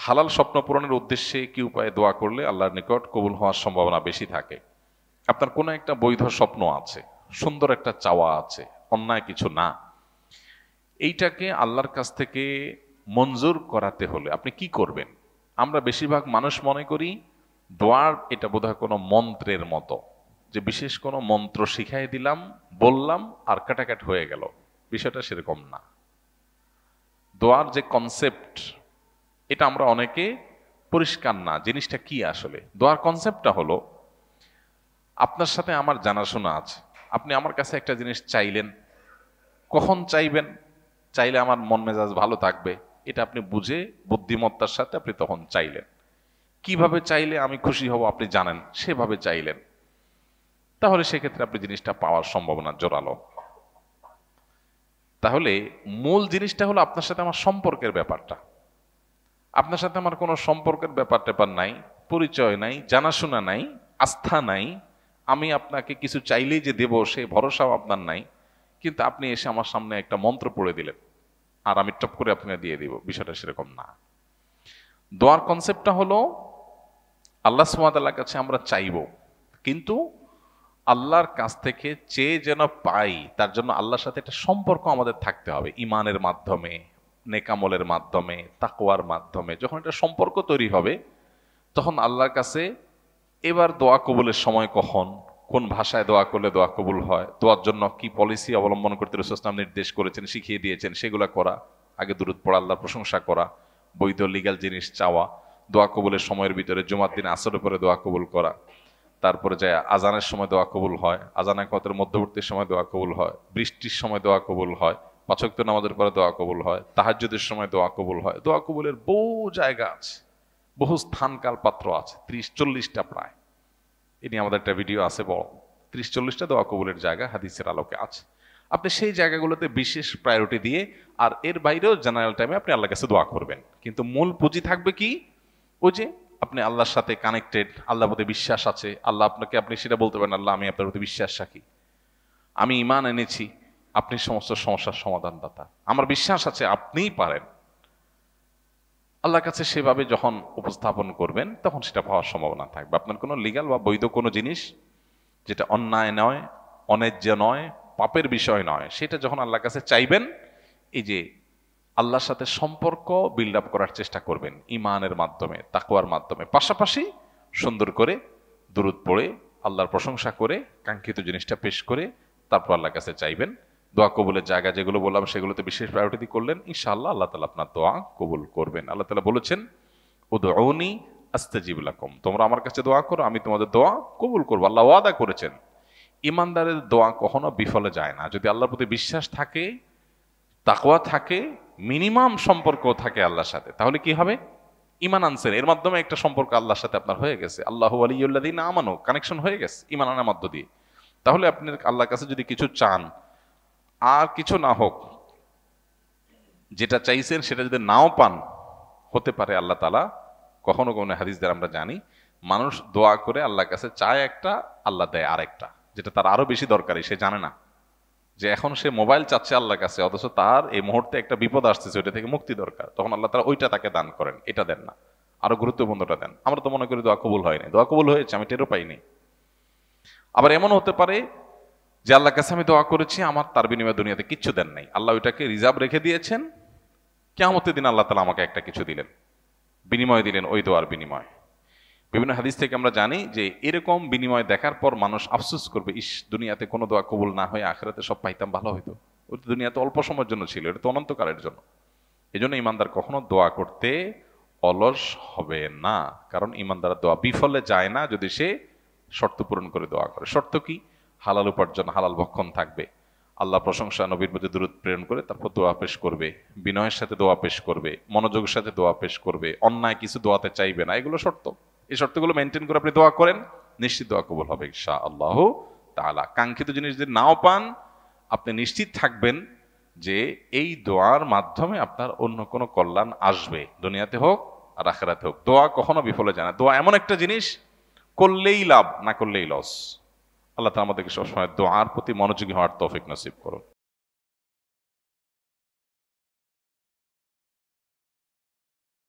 হালাল স্বপ্ন পূরণের উদ্দেশ্যে কি উপায়ে দোয়া করলে আল্লাহর নিকট কবুল হওয়ার সম্ভাবনা বেশি থাকে? আপনার কোনো একটা বৈধ স্বপ্ন আছে, সুন্দর একটা চাওয়া আছে, অন্যায় কিছু না, এইটাকে আল্লাহর কাছ থেকে মঞ্জুর করাতে হলে আপনি কি করবেন? আমরা বেশিরভাগ মানুষ মনে করি দোয়ার এটা বোধহয় কোনো মন্ত্রের মতো, যে বিশেষ কোনো মন্ত্র শিখাই দিলাম, বললাম আর কাটাকাট হয়ে গেল। বিষয়টা সেরকম না। দোয়ার যে কনসেপ্ট, এটা আমরা অনেকে পরিষ্কার না জিনিসটা কি আসলে। দোয়ার কনসেপ্টটা হলো, আপনার সাথে আমার জানাশোনা আছে, আপনি আমার কাছে একটা জিনিস চাইলেন, কখন চাইবেন, চাইলে আমার মন মেজাজ ভালো থাকবে, এটা আপনি বুঝে বুদ্ধিমত্তার সাথে আপনি তখন চাইলেন। কিভাবে চাইলে আমি খুশি হব আপনি জানেন, সেভাবে চাইলেন, তাহলে সেক্ষেত্রে আপনি জিনিসটা পাওয়ার সম্ভাবনা জোরালো। তাহলে মূল জিনিসটা হলো আপনার সাথে আমার সম্পর্কের ব্যাপারটা। আপনার সাথে আমার কোনো সম্পর্কের ব্যাপার ট্যাপার নাই, পরিচয় নাই, জানাশোনা নাই, আস্থা নাই, আমি আপনাকে কিছু চাইলেই যে দেব সে ভরসাও আপনার নাই, কিন্তু আপনি এসে আমার সামনে একটা মন্ত্র পড়ে দিলেন আর আমি টপ করে আপনাকে দিয়ে দিব। বিষয়টা সেরকম না। দোয়ার কনসেপ্টটা হলো আল্লাহ সুবহানাহু ওয়া তাআলার কাছে আমরা চাইব, কিন্তু আল্লাহর কাছ থেকে চেয়ে যেন পাই তার জন্য আল্লাহর সাথে একটা সম্পর্ক আমাদের থাকতে হবে, ইমানের মাধ্যমে, নেকামলের মাধ্যমে, তাকওয়ার মাধ্যমে। যখন একটা সম্পর্ক তৈরি হবে তখন আল্লাহর কাছে এবার দোয়া কবুলের সময় কখন, কোন ভাষায় দোয়া করলে দোয়া কবুল হয়, দোয়ার জন্য কি পলিসি অবলম্বন করতে রাসূল সাল্লাল্লাহু আলাইহি ওয়াসাল্লাম নির্দেশ করেছেন, শিখিয়ে দিয়েছেন, সেগুলো করা, আগে দুরূদ পড়া, আল্লাহর প্রশংসা করা, বৈধ লিগ্যাল জিনিস চাওয়া, দোয়া কবুলের সময়ের ভিতরে জুমার দিন আসরের পরে দোয়া কবুল করা, তারপরে যায় আজানের সময় দোয়া কবুল হয়, আজান একতের মধ্যবর্তী সময় দোয়া কবুল হয়, বৃষ্টির সময় দোয়া কবুল হয়, পাঁচ ওয়াক্ত নামাজের পরে দোয়া কবুল হয়, তাহাজ্জুদের সময় দোয়া কবুল হয়। দোয়া কবুলের বহু জায়গা আছে, বহু স্থানকাল পাত্র আছে, 30-40টা প্রায়। এ নিয়ে আমাদের একটা ভিডিও আছে বড়, 30-40টা দোয়া কবুলের জায়গা হাদিসের আলোকে আছে। আপনি সেই জায়গাগুলোতে বিশেষ প্রায়োরিটি দিয়ে, আর এর বাইরেও জেনারেল টাইমে আপনি আল্লাহর কাছে দোয়া করবেন, কিন্তু মূল পুঁজি থাকবে কি, ওই যে আপনি আল্লাহর সাথে কানেক্টেড, আল্লাহর প্রতি বিশ্বাস আছে, আল্লাহ আপনাকে, আপনি সেটা বলতে পারেন, আল্লাহ আমি আপনার প্রতি বিশ্বাস রাখি, আমি ঈমান এনেছি, আপনি সমস্ত সমস্যার সমাধানদাতা, আমার বিশ্বাস আছে আপনিই পারেন। আল্লাহর কাছে সেভাবে যখন উপস্থাপন করবেন তখন সেটা পাওয়ার সম্ভাবনা থাকবে। আপনার কোনো লিগ্যাল বা বৈধ কোনো জিনিস যেটা অন্যায় নয়, অন্যায্য নয়, পাপের বিষয় নয়, সেটা যখন আল্লাহর কাছে চাইবেন, এই যে আল্লাহর সাথে সম্পর্ক বিল্ড আপ করার চেষ্টা করবেন ইমানের মাধ্যমে, তাকওয়ার মাধ্যমে, পাশাপাশি সুন্দর করে দুরূদ পড়ে, আল্লাহর প্রশংসা করে, কাঙ্ক্ষিত জিনিসটা পেশ করে তারপর আল্লাহর কাছে চাইবেন। দোয়া কবুলের জায়গা যেগুলো বললাম সেগুলোতে বিশেষ প্রায়োরিটি করলেন, ইনশাআল্লাহ আল্লাহ তাআলা আপনার দোয়া কবুল করবেন। আল্লাহ তাআলা বলেছেন, উদউনি আস্তাজিব লাকুম, তোমরা আমার কাছে দোয়া করো, আমি তোমাদের দোয়া কবুল করবো। আল্লাহ ওয়াদা করেছেন। ইমানদারের দোয়া কখনো বিফলে যায় না, যদি আল্লাহর প্রতি বিশ্বাস থাকে, তাকওয়া থাকে, মিনিমাম সম্পর্ক থাকে আল্লাহর সাথে, তাহলে কি হবে? ইমান আনছেন, এর মাধ্যমে একটা সম্পর্ক আল্লাহর সাথে আপনার হয়ে গেছে, আল্লাহু ওয়ালিয়ুল্লাযিনা আমানু, কানেকশন হয়ে গেছে ইমান আনার মধ্য দিয়ে। তাহলে আপনি আল্লাহর কাছে যদি কিছু চান, আর কিছু না হোক, যেটা চাইছেন সেটা যদি নাও পান, হতে পারে আল্লাহ তাআলা, কখনো কোনো হাদিস দ্বারা আমরা জানি, মানুষ দোয়া করে আল্লাহর কাছে চায় একটা, আল্লাহ দেয় আরেকটা, যেটা তার আরো বেশি দরকারি, সে জানে না যে এখন সে মোবাইল চাচ্ছে আল্লাহর কাছে, অথচ তার এই মুহূর্তে একটা বিপদ আসতেছে, ওইটা থেকে মুক্তি দরকার, তখন আল্লাহ তাআলা ওইটা তাকে দান করেন, এটা দেন না, আরো গুরুত্বপূর্ণটা দেন। আমরা তো মনে করি দোয়া কবুল হয়নি, দোয়া কবুল হয়েছে, আমি টেরও পাইনি। আবার এমন হতে পারে যে আল্লাহর কাছে আমি দোয়া করেছি, আমার তার বিনিময়ে দুনিয়াতে কিচ্ছু দেন নাই, আল্লাহ ওইটাকে রিজার্ভ রেখে দিয়েছেন, কিয়ামতের দিন আল্লাহ তাআলা আমাকে একটা কিছু দিলেন, বিনিময় দিলেন, ওই দোয়ার বিনিময়। বিভিন্ন হাদিস থেকে আমরা জানি যে এরকম বিনিময় দেখার পর মানুষ আফসোস করবে, ইস, দুনিয়াতে কোনো দোয়া কবুল না হয়ে আখিরাতে সব পাইতাম, ভালো হইতো। ওই দুনিয়াতে অল্প সময়ের জন্য ছিল, এটা তো অনন্তকালের জন্য। এই জন্য ইমানদার কখনো দোয়া করতে অলস হবে না, কারণ ইমানদার দোয়া বিফলে যায় না যদি সে শর্ত পূরণ করে দোয়া করে। শর্ত কি? হালাল উপার্জন, হালাল ভক্ষণ থাকবে, আল্লাহ প্রশংসা, নবীর প্রতি দুরূদ প্রেরণ করে তারপর দোয়া পেশ করবে, বিনয়ের সাথে দোয়া পেশ করবে, মনোযোগের সাথে দোয়া পেশ করবে, অন্যায় কিছু দোয়াতে চাইবে না, এগুলো শর্ত। এই শর্তগুলো মেনটেন করে আপনি দোয়া করেন, নিশ্চিত দোয়া কবুল হবে ইনশাআল্লাহ তাআলা। কাঙ্ক্ষিত জিনিস যদি নাও পান, আপনি নিশ্চিত থাকবেন যে এই দোয়ার মাধ্যমে আপনার অন্য কোনো কল্যাণ আসবে, দুনিয়াতে হোক আর আখিরাতে হোক। দোয়া কখনো বিফলে যায় না। দোয়া এমন একটা জিনিস, করলেই লাভ, না করলেই লস। আল্লাহ তাআলা আমাদেরকে সবসময় দোয়ার প্রতি মনোযোগী হওয়ার তৌফিক নসিব করুন।